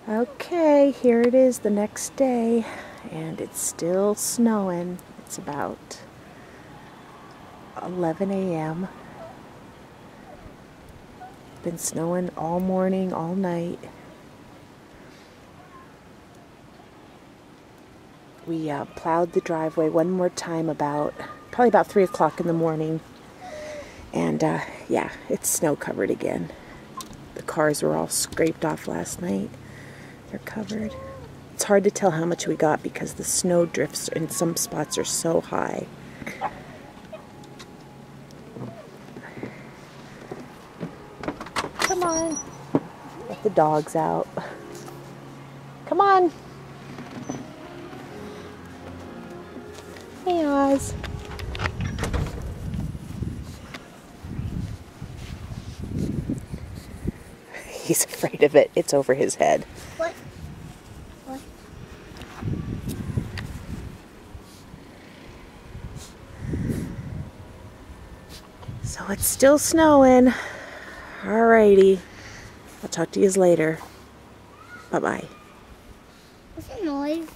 Okay, here it is the next day, and it's still snowing. It's about 11 a.m. Been snowing all morning, all night. We plowed the driveway one more time probably about 3 o'clock in the morning. And yeah, it's snow covered again. The cars were all scraped off last night. They're covered. It's hard to tell how much we got because the snow drifts in some spots are so high. Come on. Let the dogs out. Come on. Hey, Oz. He's afraid of it. It's over his head. What? What? So it's still snowing. Alrighty. I'll talk to you later. Bye-bye. What's the noise?